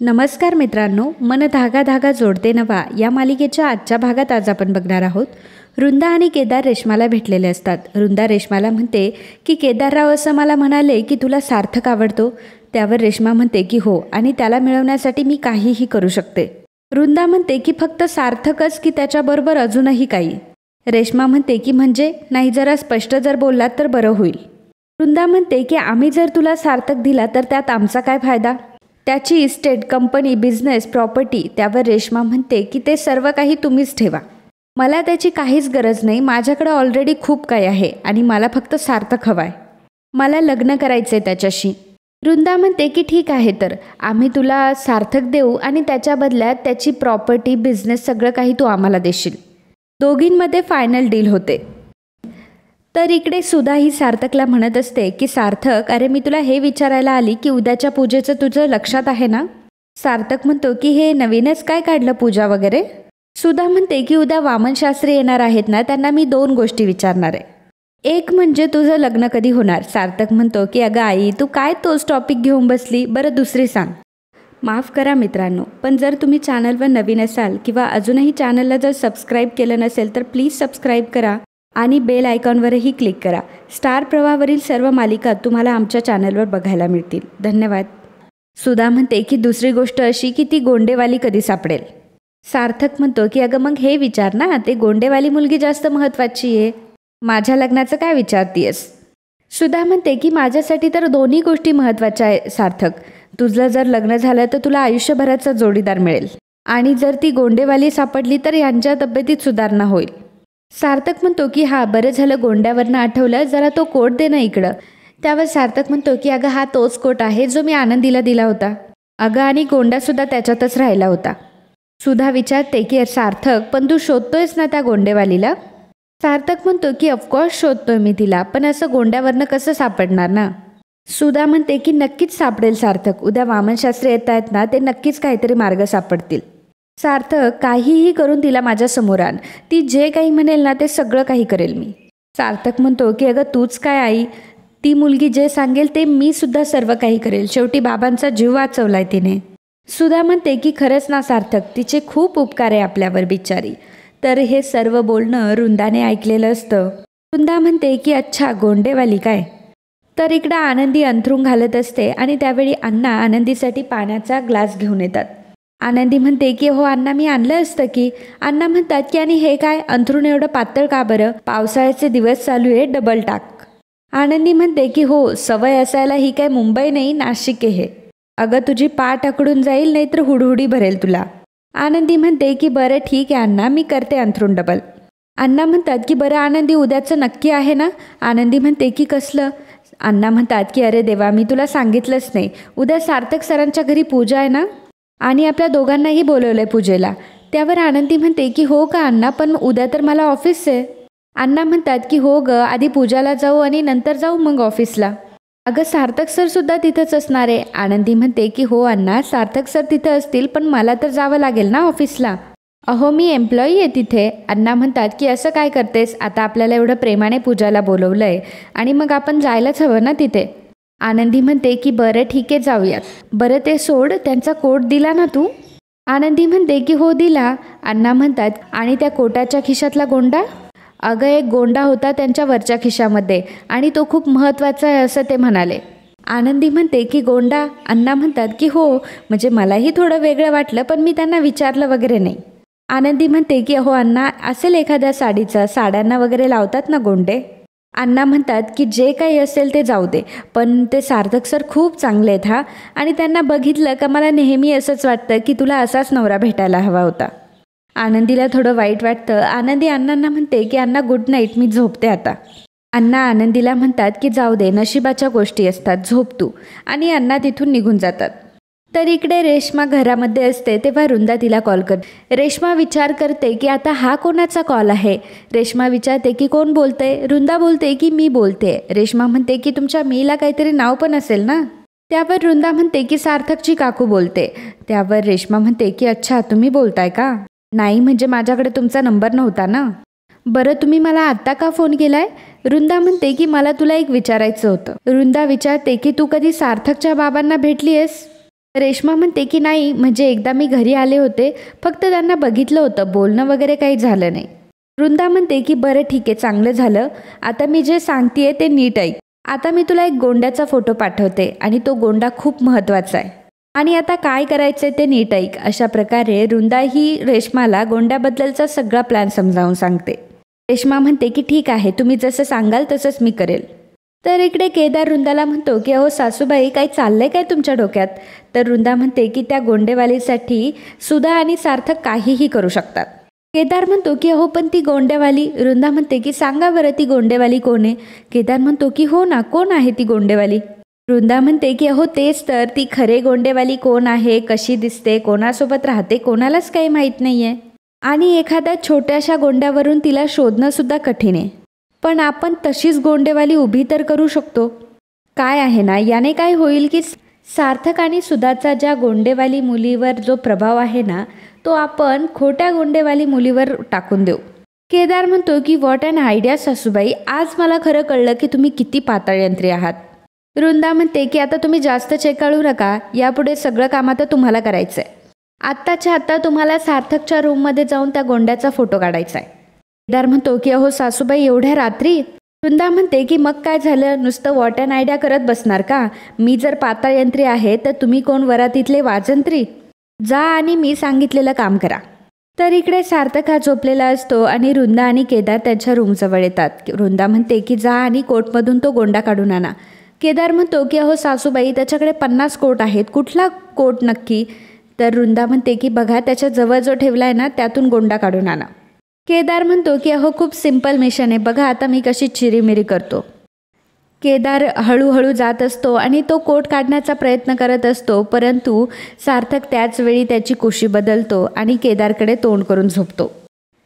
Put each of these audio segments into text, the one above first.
नमस्कार मित्रांनो, मन धागा धागा जोडते नवा या मालिकेच्या आजच्या भागात आज आपण बघणार आहोत. वृंदा आणि केदार रेश्माला भेटलेले असतात. वृंदा रेश्माला म्हणते की केदारराव असं मला म्हणाले की तुला सार्थक आवडतो. त्यावर रेश्मा म्हणते की हो, आणि त्याला मिळवण्यासाठी मी काहीही करू शकते. वृंदा म्हणते की फक्त सार्थकच की त्याच्याबरोबर अजूनही काही. रेश्मा म्हणते की म्हणजे नाही, जरा स्पष्ट जर बोललात तर बरं होईल. वृंदा म्हणते की आम्ही जर तुला सार्थक दिला तर त्यात आमचा काय फायदा? त्याची इस्टेट, कंपनी, बिझनेस, प्रॉपर्टी. त्यावर रेश्मा म्हणते की ते सर्व काही तुम्हीच ठेवा. मला त्याची काहीच गरज नाही. माझ्याकडे ऑलरेडी खूप काही आहे आणि मला फक्त सार्थक हवाय. मला लग्न करायचंय त्याच्याशी. वृंदा म्हणते की ठीक आहे, तर आम्ही तुला सार्थक देऊ आणि त्याच्या बदल्यात त्याची प्रॉपर्टी, बिझनेस सगळं काही तू आम्हाला देशील. दोघींमध्ये फायनल डील होते. तर इकडे सुधा ही सार्थकला म्हणत असते की सार्थक, अरे मी तुला हे विचारायला आली की उद्याच्या पूजेचं तुझं लक्षात आहे ना? सार्थक म्हणतो की हे नवीनच काय काढलं पूजा वगैरे? सुधा म्हणते की उद्या वामन शास्त्री येणार आहेत ना, त्यांना मी 2 गोष्टी विचारणार आहे. एक म्हणजे तुझं लग्न कधी होणार? सार्थक म्हणतो की अगं आई, तू काय तोच टॉपिक घेऊन बसली, बरं दुसरी सांग. माफ करा मित्रांनो, पण जर तुम्ही चॅनलवर नवीन असाल किंवा अजूनही चॅनलला जर सबस्क्राईब केलं नसेल तर प्लीज सबस्क्राईब करा आणि बेल आयकॉनवरही क्लिक करा. स्टार प्रवाहावरील सर्व मालिका तुम्हाला आमच्या चॅनलवर बघायला मिळतील. धन्यवाद. सुधा म्हणते की दुसरी गोष्ट अशी की ती गोंडेवाली कधी सापडेल? सार्थक म्हणतो की अगं मग हे विचार ना, ते गोंडेवाली मुलगी जास्त महत्त्वाची आहे. माझ्या लग्नाचं काय विचारतीयस? सुधा म्हणते की माझ्यासाठी तर दोन्ही गोष्टी महत्त्वाच्या आहे सार्थक. तुझं जर लग्न झालं तर तुला आयुष्यभराचा जोडीदार मिळेल, आणि जर ती गोंडेवाली सापडली तर यांच्या तब्येतीत सुधारणा होईल. सार्थक म्हणतो की हा बरं झालं गोंड्यावरनं आठवलं, जरा तो कोट दे ना इकडं. त्यावर सार्थक म्हणतो की अगं हा तोच कोट आहे जो मी आनंदीला दिला होता. अगं आणि गोंडासुद्धा त्याच्यातच राहिला होता. सुधा विचारते की सार्थक, पण तू शोधतोयस ना त्या गोंडेवालीला? सार्थक म्हणतो की ऑफकोर्स शोधतोय मी तिला, पण असं गोंड्यावरनं कसं सापडणार ना? सुधा म्हणते की नक्कीच सापडेल सार्थक. उद्या वामनशास्त्री येत आहेत ना, ते नक्कीच काहीतरी मार्ग सापडतील. सार्थक, काहीही करून तिला माझ्या समोर आण. ती जे काही म्हणेल ना ते सगळं काही करेल मी. सार्थक म्हणतो की अगं तूच काय आई, ती मुलगी जे सांगेल ते मी सुद्धा सर्व काही करेल. शेवटी बाबांचा जीव वाचवलाय तिने. सुधा म्हणते की खरंच ना सार्थक, तिचे खूप उपकार आहे आपल्यावर बिचारी. तर हे सर्व बोलणं वृंदाने ऐकलेलं असतं. वृंदा म्हणते की अच्छा, गोंडेवाली काय? तर इकडं आनंदी अंथरूण घालत असते आणि त्यावेळी अण्णा आनंदीसाठी पाण्याचा ग्लास घेऊन येतात. आनंदी म्हणते की हो अण्णा, मी आणलं असतं की. अण्णा म्हणतात की आणि हे काय, अंथरूण एवढं पातळ का बरं? पावसाळ्याचे दिवस चालू आहे, डबल टाक. आनंदी म्हणते की हो, सवय असायला ही काय मुंबई नाही, नाशिक आहे हे. अगं तुझी पाठ अकडून जाईल, नाहीतर हुडहुडी भरेल तुला. आनंदी म्हणते की बरं ठीक आहे अण्णा, मी करते अंथरूण डबल. अण्णा म्हणतात की बरं आनंदी, उद्याचं नक्की आहे ना? आनंदी म्हणते की कसलं? अण्णा म्हणतात की अरे देवा, मी तुला सांगितलंच नाही. उद्या सार्थक सरांच्या घरी पूजा आहे ना, आणि आपल्या दोघांनाही बोलवलंय पूजेला. त्यावर आनंदी म्हणते की हो का अण्णा, पण उद्या तर मला ऑफिस आहे. अण्णा म्हणतात की हो ग, आधी पूजाला जाऊ आणि नंतर जाऊ मग ऑफिसला. अगं सार्थक सर सुद्धा तिथंच असणार आहे. आनंदी म्हणते की हो अण्णा, सार्थक सर तिथं असतील, पण मला तर जावं लागेल ना ऑफिसला. अहो मी एम्प्लॉई आहे तिथे. अण्णा म्हणतात की असं काय करतेस, आता आपल्याला एवढं प्रेमाने पूजाला बोलवलंय आणि मग आपण जायलाच हवं ना तिथे. आनंदी म्हणते की बरं ठीक आहे, जाऊयात. बरं ते सोड, त्यांचा कोट दिला ना तू? आनंदी म्हणते की हो दिला. अण्णा म्हणतात आणि त्या कोटाच्या खिशातला गोंडा? अगं एक गोंडा होता त्यांच्या वरच्या खिशामध्ये आणि तो खूप महत्त्वाचा आहे असं ते म्हणाले. आनंदी म्हणते की गोंडा? अण्णा म्हणतात की हो, म्हणजे मलाही थोडं वेगळं वाटलं, पण मी त्यांना विचारलं वगैरे नाही. आनंदी म्हणते की हो अण्णा, असेल एखाद्या साडीचं, साड्यांना वगैरे लावतात ना गोंडे. अण्णा म्हणतात की जे काही असेल ते जाऊ दे, पण ते सार्थक सर खूप चांगले आहेत हा, आणि त्यांना बघितलं का मला नेहमी असंच वाटतं की तुला असाच नवरा भेटायला हवा होता. आनंदीला थोडं वाईट वाटतं. आनंदी अण्णांना म्हणते की अण्णा गुड नाईट, मी झोपते आता. अण्णा आनंदीला म्हणतात की जाऊ दे, नशिबाच्या गोष्टी असतात, झोप तू. आणि अण्णा तिथून निघून जातात. तर इकडे रेश्मा घरामध्ये असते तेव्हा वृंदा तिला कॉल करते. रेश्मा विचार करते की आता हा कोणाचा कॉल आहे. रेश्मा विचारते की कोण बोलते? वृंदा बोलते की मी बोलते. रेश्मा म्हणते की तुमच्या मीला काहीतरी नाव पण असेल ना? त्यावर वृंदा म्हणते की सार्थकची काकू बोलते. त्यावर रेश्मा म्हणते की अच्छा, तुम्ही बोलताय का? नाही म्हणजे माझ्याकडे तुमचा नंबर नव्हता ना. बरं तुम्ही मला आत्ता का फोन केलाय? वृंदा म्हणते की मला तुला एक विचारायचं होतं. वृंदा विचारते की तू कधी सार्थकच्या बाबांना भेटली आहेस? रेश्मा म्हणते की नाही, म्हणजे एकदा मी घरी आले होते, फक्त त्यांना बघितलं होतं, बोलणं वगैरे काही झालं नाही. वृंदा म्हणते की बरं ठीक आहे, चांगलं झालं. आता मी जे सांगतेय ते नीट ऐक. आता मी तुला एक गोंड्याचा फोटो पाठवते आणि तो गोंडा खूप महत्त्वाचा आहे आणि आता काय करायचं ते नीट ऐक. अशा प्रकारे वृंदा ही रेश्माला गोंड्याबद्दलचा सगळा प्लॅन समजावून सांगते. रेश्मा म्हणते की ठीक आहे, तुम्ही जसं सांगाल तसंच मी करेल. तर इकडे केदार वृंदाला म्हणतो की अहो सासूबाई, काही चाललंय काय तुमच्या डोक्यात? तर वृंदा म्हणते की त्या गोंडेवालीसाठी सुधा आणि सार्थक काहीही करू शकतात. केदार म्हणतो की अहो पण ती गोंडेवाली. वृंदा म्हणते की सांगा बरं ती गोंडेवाली कोण आहे? केदार म्हणतो की हो ना, कोण आहे ती गोंडेवाली? वृंदा म्हणते की अहो तेच तर, ती खरे गोंडेवाली कोण आहे, कशी दिसते, कोणासोबत राहते, कोणालाच काही माहीत नाही आहे आणि एखाद्या छोट्याशा गोंड्यावरून तिला शोधणं सुद्धा कठीण आहे. पण आपण तशीच गोंडेवाली उभी तर करू शकतो. काय आहे ना, याने काय होईल की सार्थक आणि सुधाचा ज्या गोंडेवाली मुलीवर जो प्रभाव आहे ना, तो आपण खोट्या गोंडेवाली मुलीवर टाकून देऊ. केदार म्हणतो की व्हॉट अन आयडिया सासूबाई, आज मला खरं कळलं की तुम्ही किती पाताळयंत्री आहात. वृंदा म्हणते की आता तुम्ही जास्त चेकाळू नका, यापुढे सगळं काम आता तुम्हाला करायचं आहे. आत्ताच्या आत्ता तुम्हाला सार्थकच्या रूममध्ये जाऊन त्या गोंड्याचा फोटो काढायचा आहे. केदार म्हणतो की अहो सासूबाई, एवढ्या रात्री? वृंदा म्हणते की मग काय झालं, नुसतं व्हॉट अन आयडिया करत बसणार का? मी जर पाताळयंत्री आहे तर तुम्ही कोण वरातीतले वाजंत्री? जा आणि मी सांगितलेलं काम करा. तर इकडे सार्थक हा झोपलेला असतो आणि वृंदा आणि केदार त्यांच्या रूमजवळ येतात. वृंदा म्हणते की जा आणि कोटमधून तो गोंडा काढून आणा. केदार म्हणतो की अहो सासूबाई, त्याच्याकडे 50 कोट आहेत, कुठला कोट नक्की? तर वृंदा म्हणते की बघा, त्याच्या जवळ जो ठेवला आहे ना, त्यातून गोंडा काढून आणा. केदार म्हणतो की अहो खूप सिंपल मिशन आहे, बघा आता मी कशी चिरीमिरी करतो. केदार हळूहळू जात असतो आणि तो कोट काढण्याचा प्रयत्न करत असतो, परंतु सार्थक त्याच वेळी त्याची कुशी बदलतो आणि केदारकडे तोंड करून झोपतो.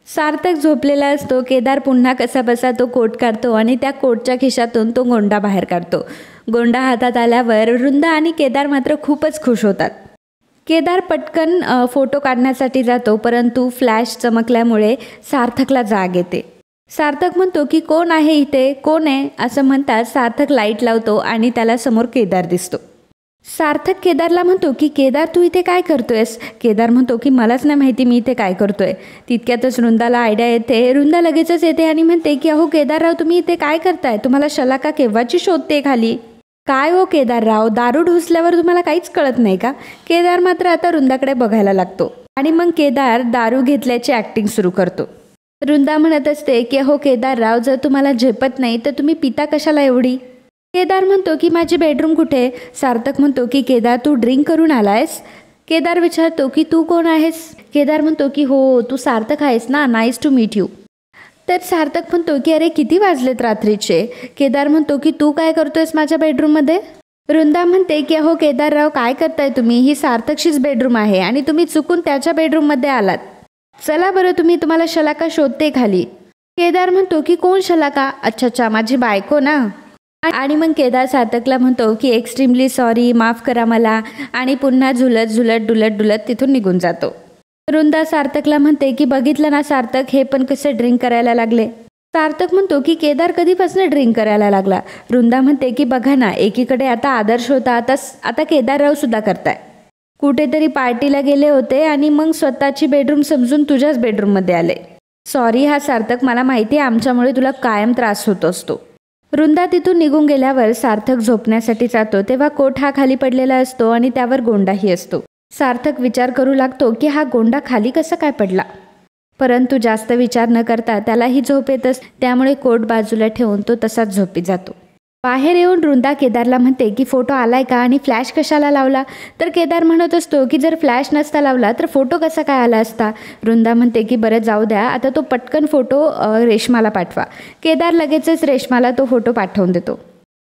सार्थक झोपलेला असतो. केदार पुन्हा कसाबसा तो कोट काढतो आणि त्या कोटच्या खिशातून तो गोंडा बाहेर काढतो. गोंडा हातात आल्यावर वृंदा आणि केदार मात्र खूपच खुश होतात. केदार पटकन फोटो काढण्यासाठी जातो, परंतु फ्लॅश चमकल्यामुळे सार्थकला जाग येते. सार्थक म्हणतो की कोण आहे इथे, कोण आहे? असं म्हणतात सार्थक लाईट लावतो आणि त्याला समोर केदार दिसतो. सार्थक केदारला म्हणतो की केदार, तू इथे काय करतोयस? केदार म्हणतो की मलाच नाही माहिती मी इथे काय करतोय. तितक्यातच वृंदाला आयडिया येते. वृंदा लगेचच येते आणि म्हणते की अहो केदारराव, तुम्ही इथे काय करताय? तुम्हाला शलाका केव्हाची शोधते खाली? काय हो केदारराव, दारू ढुसल्यावर तुम्हाला काहीच कळत नाही का? केदार मात्र आता वृंदाकडे बघायला लागतो आणि मग केदार दारू घेतल्याची ॲक्टिंग सुरू करतो. वृंदा म्हणत असते की अहो केदारराव, जर तुम्हाला झेपत नाही तर तुम्ही पिता कशाला एवढी? केदार म्हणतो की माझी बेडरूम कुठे? सार्थक म्हणतो की केदार, तू ड्रिंक करून आलायस? केदार विचारतो की तू कोण आहेस? केदार म्हणतो की हो, तू सार्थक आहेस ना, नाईस टू मीट यू. तर सार्थक म्हणतो की अरे किती वाजलेत रात्रीचे? केदार म्हणतो की तू काय करतोयस माझ्या बेडरूममध्ये? वृंदा म्हणते की अहो केदारराव, काय करताय तुम्ही? ही सार्थकशीच बेडरूम आहे आणि तुम्ही चुकून त्याच्या बेडरूममध्ये आलात. चला बरं, तुम्हाला शलाका शोधते खाली. केदार म्हणतो की कोण शलाका? अच्छा, माझी बायको ना. आणि मग केदार सार्थकला म्हणतो की एक्स्ट्रीमली सॉरी, माफ करा मला, आणि पुन्हा झुलत झुलत डुलत डुलत तिथून निघून जातो. वृंदा सार्थकला म्हणते की बघितलं ना सार्थक, हे पण कसे ड्रिंक करायला लागले. सार्थक म्हणतो की केदार कधीपासून ड्रिंक करायला लागला? वृंदा म्हणते की बघा ना, एकीकडे आता आदर्श होता, आता केदारराव सुद्धा करताय. कुठेतरी पार्टीला गेले होते आणि मग स्वतःची बेडरूम समजून तुझ्याच बेडरूममध्ये आले. सॉरी हा सार्थक, मला माहिती आहे आमच्यामुळे तुला कायम त्रास होत असतो. वृंदा तिथून निघून गेल्यावर सार्थक झोपण्यासाठी जातो, तेव्हा कोट हा खाली पडलेला असतो आणि त्यावर गोंडाही असतो. सार्थक विचार करू लागतो की हा गोंडा खाली कसा काय पडला, परंतु जास्त विचार न करता त्यालाही झोप येतच, त्यामुळे कोट बाजूला ठेवून तो तसाच झोपी जातो. बाहेर येऊन वृंदा केदारला म्हणते की फोटो आलाय का आणि फ्लॅश कशाला लावला? तर केदार म्हणत असतो की जर फ्लॅश नसता लावला तर फोटो कसा काय आला असता? वृंदा म्हणते की बरं जाऊ द्या, आता तो पटकन फोटो रेश्माला पाठवा. केदार लगेचच रेश्माला तो फोटो पाठवून देतो.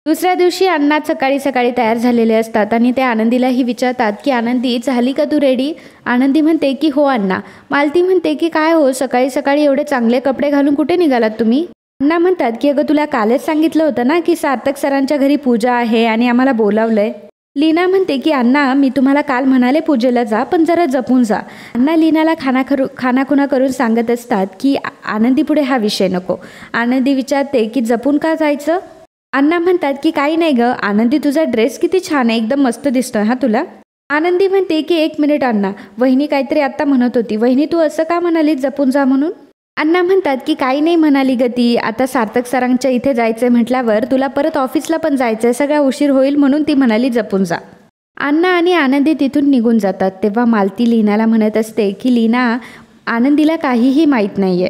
दुसऱ्या दिवशी अण्णा सकाळी सकाळी तयार झालेले असतात आणि ते आनंदीलाही विचारतात की आनंदी, झाली का तू रेडी? आनंदी म्हणते की हो अण्णा. मालती म्हणते की काय हो, सकाळी सकाळी एवढे चांगले कपडे घालून कुठे निघालात तुम्ही? अण्णा म्हणतात की अगं तुला कालच सांगितलं होतं ना की सार्थक सरांच्या घरी पूजा आहे आणि आम्हाला बोलावलंय. लीना म्हणते की अण्णा, मी तुम्हाला काल म्हणाले पूजेला जा, पण जरा जपून जा. अण्णा लीनाला खानाखुणा करून सांगत असतात की आनंदी पुढे हा विषय नको. आनंदी विचारते की जपून का जायचं? अण्णा म्हणतात की काही नाही ग आनंदी, तुझा ड्रेस किती छान आहे, एकदम मस्त दिसतोय हा तुला. आनंदी म्हणते की 1 मिनिट अण्णा, वहिनी काहीतरी आत्ता म्हणत होती. वहिनी तू असं का म्हणाली जपून जा म्हणून? अण्णा म्हणतात की काही नाही म्हणाली ग ती, आता सार्थक सरांच्या इथे जायचंय म्हटल्यावर तुला परत ऑफिसला पण जायचंय, सगळा उशीर होईल म्हणून ती म्हणाली जपून जा. अण्णा आणि आनंदी तिथून निघून जातात. तेव्हा मालती लीनाला म्हणत असते की लीना, आनंदीला काहीही माहीत नाहीये.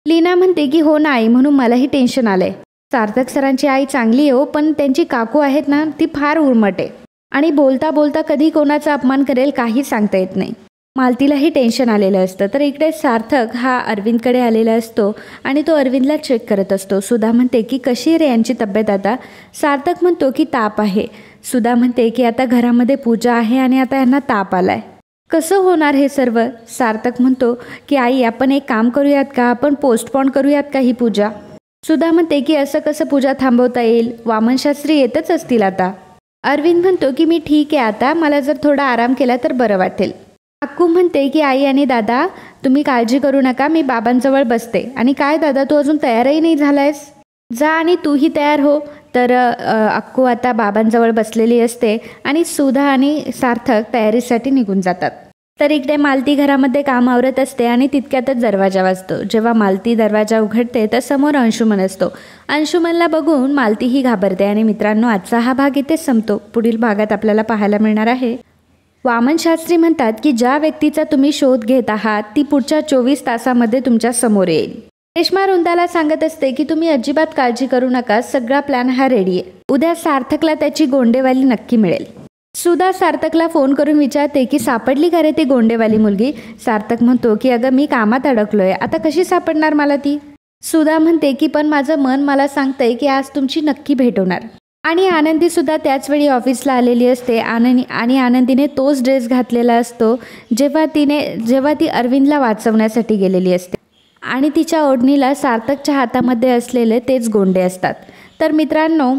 लीना म्हणते की हो ना आई, म्हणून मलाही टेन्शन आलंय. सार्थक सरांची आई चांगली आहे हो, पण त्यांची काकू आहेत ना ती फार उर्मट आहे आणि बोलता बोलता कधी कोणाचा अपमान करेल काही सांगता येत नाही. मालतीलाही टेन्शन आलेलं असतं. तर इकडे सार्थक हा अरविंदकडे आलेला असतो आणि तो अरविंदला चेक करत असतो. सुधा म्हणते की कशी रे यांची तब्येत आता? सार्थक म्हणतो की ताप आहे. सुधा म्हणते की आता घरामध्ये पूजा आहे आणि आता यांना ताप आलाय, कसं होणार हे सर्व? सार्थक म्हणतो की आई आपण एक काम करूयात का, आपण पोस्टपोन करूयात का ही पूजा? सुधा म्हणते की असं कसं पूजा थांबवता येईल, वामनशास्त्री येतच असतील आता. अरविंद म्हणतो की मी ठीक आहे आता, मला जर थोडा आराम केला तर बरं वाटेल. अक्कू म्हणते की आई आणि दादा तुम्ही काळजी करू नका, मी बाबांजवळ बसते. आणि काय दादा तू अजून तयारही नाही झालायस, जा आणि तूही तयार हो. तर अक्कू आता बाबांजवळ बसलेली असते आणि सुधा आणि सार्थक तयारीसाठी निघून जातात. तर इकडे मालती घरामध्ये काम आवरत असते आणि तितक्यातच दरवाजा वाजतो. जेव्हा मालती दरवाजा उघडते तर समोर अंशुमन असतो. अंशुमनला बघून मालतीही घाबरते. आणि मित्रांनो आजचा हा भाग इथेच संपतो. पुढील भागात आपल्याला पाहायला मिळणार आहे. वामनशास्त्री म्हणतात की ज्या व्यक्तीचा तुम्ही शोध घेत आहात ती पुढच्या 24 तासामध्ये तुमच्या समोर येईल. रेश्मा रुंदाला सांगत असते की तुम्ही अजिबात काळजी करू नका, सगळा प्लॅन हा रेडी आहे. उद्या सार्थकला त्याची गोंडेवाली नक्की मिळेल. सुधा सार्थकला फोन करून विचारते की सापडली का रे ती गोंडेवाली मुलगी? सार्थक म्हणतो की अगं मी कामात अडकलोय, आता कशी सापडणार मला ती? सुधा म्हणते की पण माझं मन मला सांगतंय की आज तुमची नक्की भेट होणार. आणि आनंदी सुद्धा त्याच वेळी ऑफिसला आलेली असते. आणि आनंदीने तोच ड्रेस घातलेला असतो जेव्हा ती अरविंदला वाचवण्यासाठी गेलेली असते. आणि तिच्या ओढणीला सार्थकच्या हातामध्ये असलेले तेच गोंडे असतात. तर मित्रांनो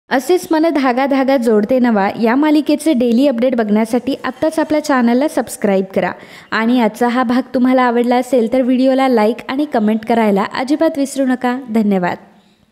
असेच मन धागा धागा जोडते नवा या मालिकेचे डेली अपडेट बघण्यासाठी आत्ताच आपल्या चॅनलला सबस्क्राईब करा. आणि आजचा हा भाग तुम्हाला आवडला असेल तर व्हिडिओला लाईक आणि कमेंट करायला अजिबात विसरू नका. धन्यवाद.